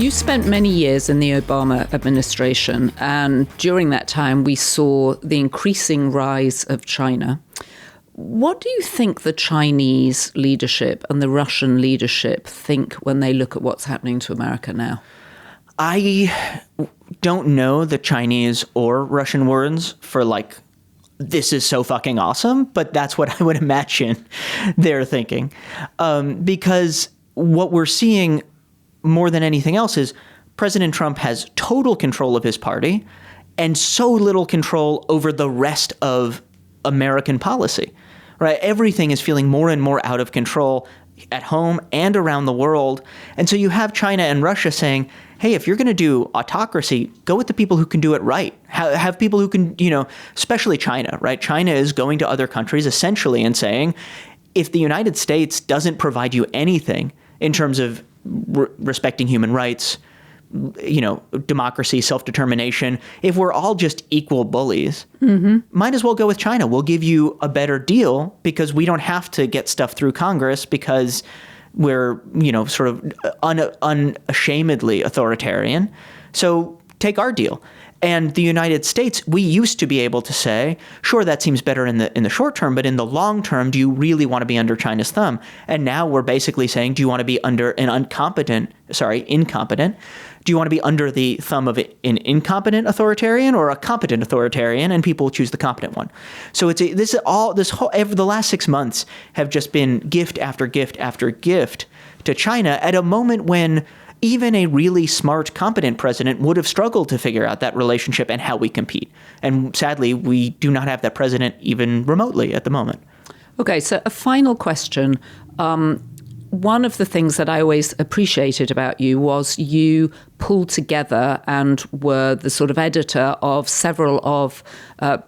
You spent many years in the Obama administration, and during that time we saw the increasing rise of China. What do you think the Chinese leadership and the Russian leadership think when they look at what's happening to America now? I don't know the Chinese or Russian words for this is so fucking awesome, but that's what I would imagine they're thinking. Because what we're seeing more than anything else is President Trump has total control of his party and so little control over the rest of American policy, right? Everything is feeling more and more out of control at home and around the world. And so you have China and Russia saying, hey, if you're going to do autocracy, go with the people who can do it right. Have people who can, especially China, right? China is going to other countries essentially and saying, if the United States doesn't provide you anything in terms of respecting human rights, democracy, self-determination, if we're all just equal bullies, might as well go with China. We'll give you a better deal because we don't have to get stuff through Congress because we're, sort of unashamedly authoritarian. So take our deal. And the United States, we used to be able to say, sure, that seems better in the short term, but in the long term, do you really want to be under China's thumb? And now we're basically saying, do you want to be under an incompetent? Do you want to be under the thumb of an incompetent authoritarian or a competent authoritarian? And people choose the competent one. So the last 6 months have just been gift after gift after gift to China at a moment when even a really smart, competent president would have struggled to figure out that relationship and how we compete. And sadly, we do not have that president even remotely at the moment. Okay, so a final question. One of the things that I always appreciated about you was you pulled together and were the sort of editor of several of Barack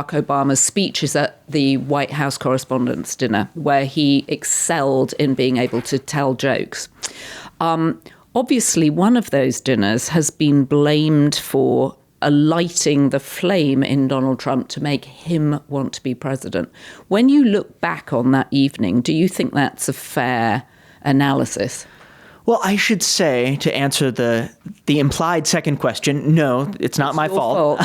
Obama's speeches at the White House Correspondents' dinner, where he excelled in being able to tell jokes. Obviously, one of those dinners has been blamed for lighting the flame in Donald Trump to make him want to be president. When you look back on that evening, do you think that's a fair analysis? Well, I should say, to answer the implied second question, no, it's not my fault.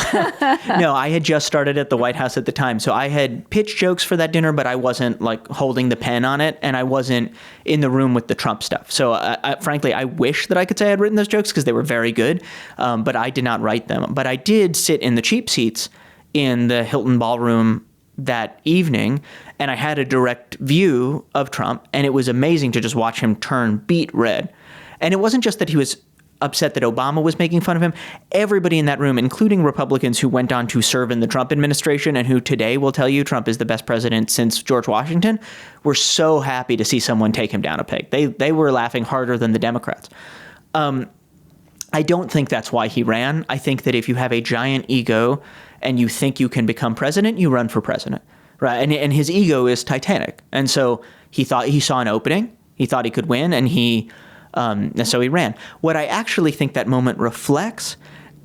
No, I had just started at the White House at the time. So I had pitched jokes for that dinner, but I wasn't holding the pen on it, and I wasn't in the room with the Trump stuff. So frankly, I wish that I could say I'd written those jokes because they were very good, but I did not write them. But I did sit in the cheap seats in the Hilton Ballroom that evening, and I had a direct view of Trump, and it was amazing to just watch him turn beet red. And it wasn't just that he was upset that Obama was making fun of him. Everybody in that room, including Republicans who went on to serve in the Trump administration and who today will tell you Trump is the best president since George Washington, were so happy to see someone take him down a peg. They were laughing harder than the Democrats. I don't think that's why he ran. I think that if you have a giant ego and you think you can become president, you run for president, right? And his ego is titanic. And so he thought he saw an opening. He thought he could win, and so he ran. What I actually think that moment reflects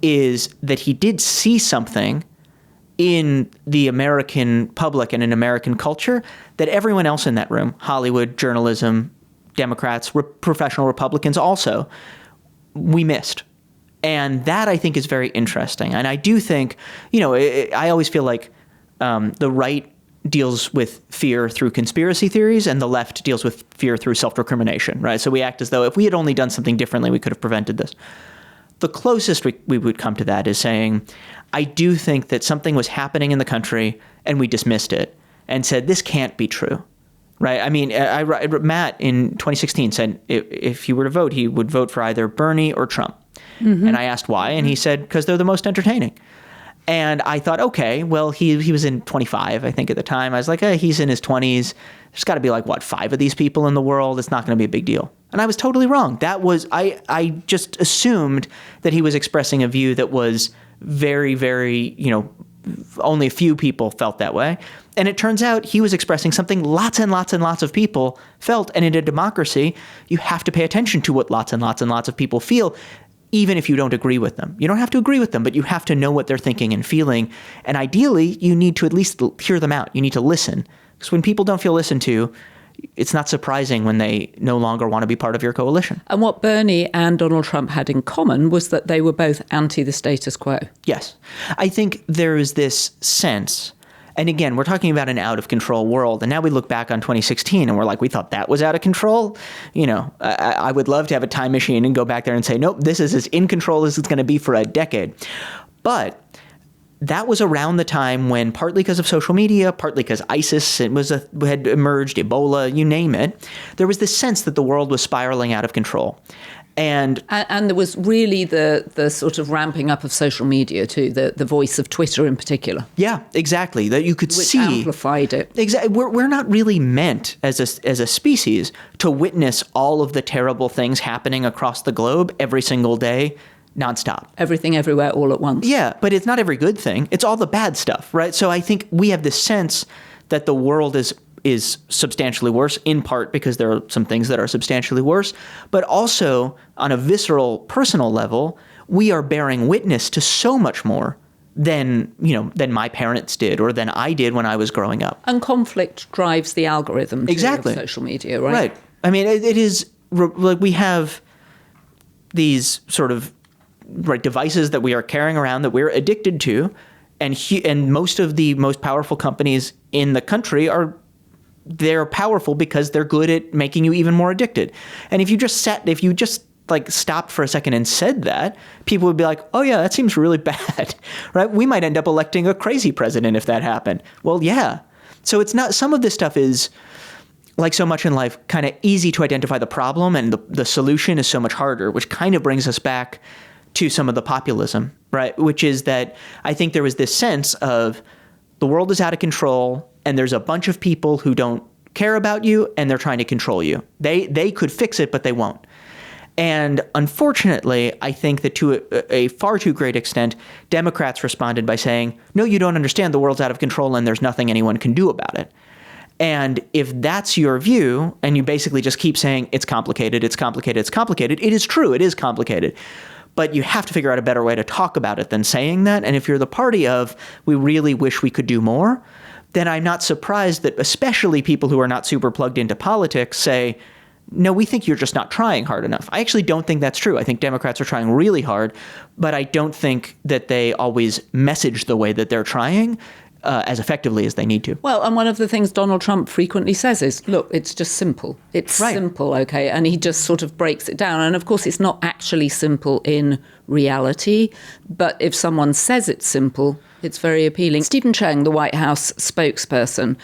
is that he did see something in the American public and in American culture that everyone else in that room, Hollywood, journalism, Democrats, professional Republicans also, we missed. And that, I think, is very interesting. And I do think, I always feel like the right deals with fear through conspiracy theories and the left deals with fear through self-recrimination, right? So we act as though if we had only done something differently, we could have prevented this. The closest we would come to that is saying, I do think that something was happening in the country and we dismissed it and said, this can't be true, right? I mean, Matt in 2016 said if he were to vote, he would vote for either Bernie or Trump. Mm-hmm. And I asked why, and he said, because they're the most entertaining. And I thought, okay, well, he was in 25, I think, at the time. I was like, he's in his 20s. There's got to be 5 of these people in the world. It's not going to be a big deal. And I was totally wrong. I just assumed that he was expressing a view that was very, very, only a few people felt that way. And it turns out he was expressing something lots and lots and lots of people felt. And in a democracy, you have to pay attention to what lots and lots and lots of people feel, even if you don't agree with them. You don't have to agree with them, but you have to know what they're thinking and feeling. And ideally, you need to at least hear them out. You need to listen. Because when people don't feel listened to, it's not surprising when they no longer want to be part of your coalition. And what Bernie and Donald Trump had in common was that they were both anti the status quo. Yes. I think there is this sense, and again, we're talking about an out-of-control world, and now we look back on 2016 and we're like, we thought that was out of control? I would love to have a time machine and go back there and say, nope, this is as in control as it's going to be for a decade. But that was around the time when, partly because of social media, partly because ISIS had emerged, Ebola, you name it, there was this sense that the world was spiraling out of control. And there was really the sort of ramping up of social media too, the voice of Twitter in particular. Yeah, exactly. That you could see. Which amplified it. Exactly. We're not really meant as a species to witness all of the terrible things happening across the globe every single day, nonstop. Everything, everywhere, all at once. Yeah, but it's not every good thing. It's all the bad stuff, right? So I think we have this sense that the world is substantially worse, in part because there are some things that are substantially worse, but also on a visceral, personal level, we are bearing witness to so much more than my parents did or than I did when I was growing up. And conflict drives the algorithm of social media, right? Right. I mean, it is like we have these sort of devices that we are carrying around that we're addicted to, and most of the most powerful companies in the country they're powerful because they're good at making you even more addicted. And if you just stopped for a second and said that, people would be like, oh yeah, that seems really bad, right? We might end up electing a crazy president if that happened. Well, yeah. So it's not, some of this stuff is, like so much in life, kind of easy to identify the problem, and the solution is so much harder, which kind of brings us back to some of the populism, right? Which is that I think there was this sense of the world is out of control and there's a bunch of people who don't care about you and they're trying to control you. They could fix it, but they won't. And unfortunately, I think that to a far too great extent, Democrats responded by saying, no, you don't understand, the world's out of control and there's nothing anyone can do about it. And if that's your view, and you basically just keep saying it's complicated, it's complicated, it's complicated, it is true, it is complicated. But you have to figure out a better way to talk about it than saying that. And if you're the party of, we really wish we could do more, then I'm not surprised that especially people who are not super plugged into politics say, no, we think you're just not trying hard enough. I actually don't think that's true. I think Democrats are trying really hard, but I don't think that they always message the way that they're trying as effectively as they need to. Well, and one of the things Donald Trump frequently says is, look, it's just simple. It's simple, okay? And he just sort of breaks it down. And of course, it's not actually simple in reality, but if someone says it's simple, it's very appealing. Stephen Chung, the White House spokesperson,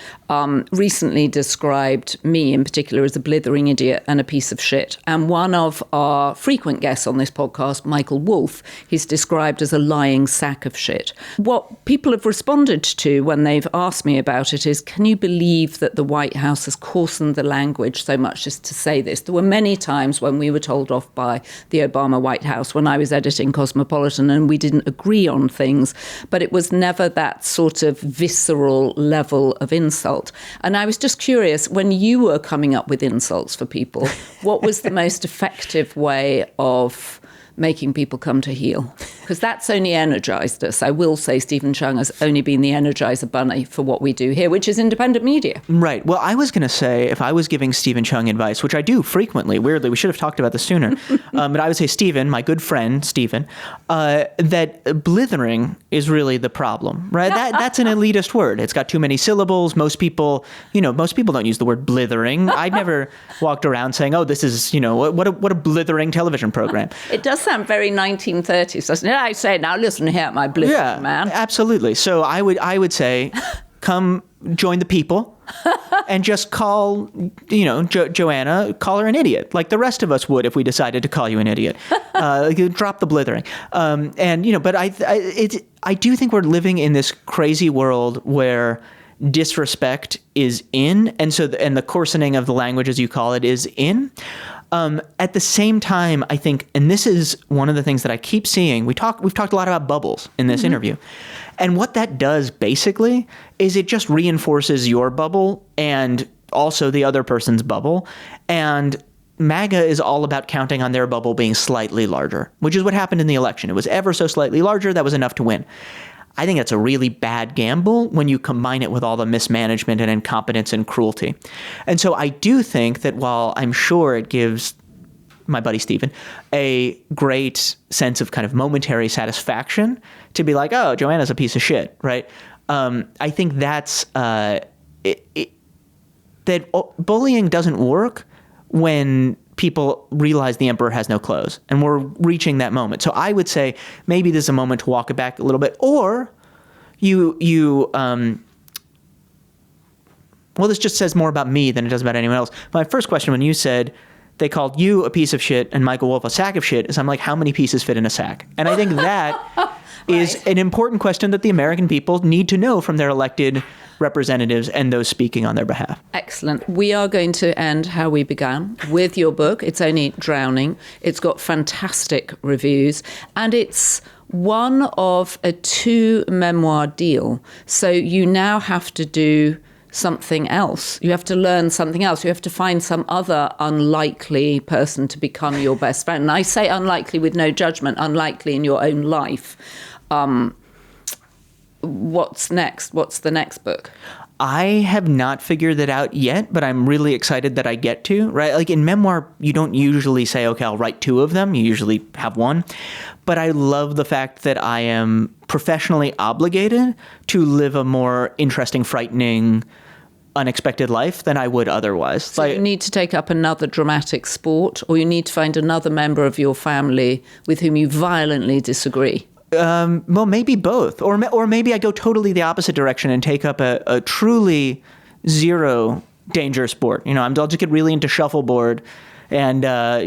recently described me in particular as a blithering idiot and a piece of shit. And one of our frequent guests on this podcast, Michael Wolff, he's described as a lying sack of shit. What people have responded to when they've asked me about it is, can you believe that the White House has coarsened the language so much as to say this? There were many times when we were told off by the Obama White House when I was editing Cosmopolitan and we didn't agree on things, but it was never that sort of visceral level of insult. And I was just curious, when you were coming up with insults for people, what was the most effective way of making people come to heel? Because that's only energized us. I will say Stephen Chung has only been the Energizer Bunny for what we do here, which is independent media. Right. Well, I was going to say, if I was giving Stephen Chung advice, which I do frequently, weirdly, we should have talked about this sooner, but I would say, Stephen, my good friend, Stephen, that blithering is really the problem, right? That's an elitist word. It's got too many syllables. Most people don't use the word blithering. I've never walked around saying, oh, this is, what a blithering television program. It does sound very 1930s, doesn't it? I say, now listen here, my blithering man. Absolutely. So I would say, come join the people and just call, Joanna, call her an idiot, like the rest of us would if we decided to call you an idiot. Drop the blithering. But I do think we're living in this crazy world where disrespect is in, and the coarsening of the language, as you call it, is in. At the same time, I think, and this is one of the things that I keep seeing, we've talked a lot about bubbles in this interview. And what that does basically is it just reinforces your bubble and also the other person's bubble. And MAGA is all about counting on their bubble being slightly larger, which is what happened in the election. It was ever so slightly larger. That was enough to win. I think that's a really bad gamble when you combine it with all the mismanagement and incompetence and cruelty. And so I do think that while I'm sure it gives my buddy Stephen a great sense of kind of momentary satisfaction to be like, oh, Joanna's a piece of shit, right? I think that's that bullying doesn't work when people realize the emperor has no clothes, and we're reaching that moment. So I would say maybe there's a moment to walk it back a little bit, or well, this just says more about me than it does about anyone else. My first question when you said they called you a piece of shit and Michael Wolff a sack of shit is I'm like, how many pieces fit in a sack? And I think that is an important question that the American people need to know from their elected representatives and those speaking on their behalf. Excellent. We are going to end how we began with your book. It's only Drowning. It's got fantastic reviews, and it's one of a 2-memoir deal. So you now have to do something else. You have to learn something else. You have to find some other unlikely person to become your best friend. And I say unlikely with no judgment, unlikely in your own life. What's next? What's the next book? I have not figured that out yet, but I'm really excited that I get to, right? Like in memoir, you don't usually say, okay, I'll write 2 of them. You usually have 1. But I love the fact that I am professionally obligated to live a more interesting, frightening, unexpected life than I would otherwise. So you need to take up another dramatic sport, or you need to find another member of your family with whom you violently disagree. Well, maybe both. Or maybe I go totally the opposite direction and take up a truly zero danger sport. I'll just get really into shuffleboard and, I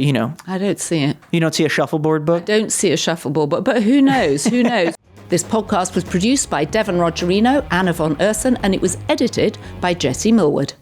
don't see it. You don't see a shuffleboard book? I don't see a shuffleboard book, but who knows? Who knows? This podcast was produced by Devon Rogerino, Anna von Ursen, and it was edited by Jesse Millward.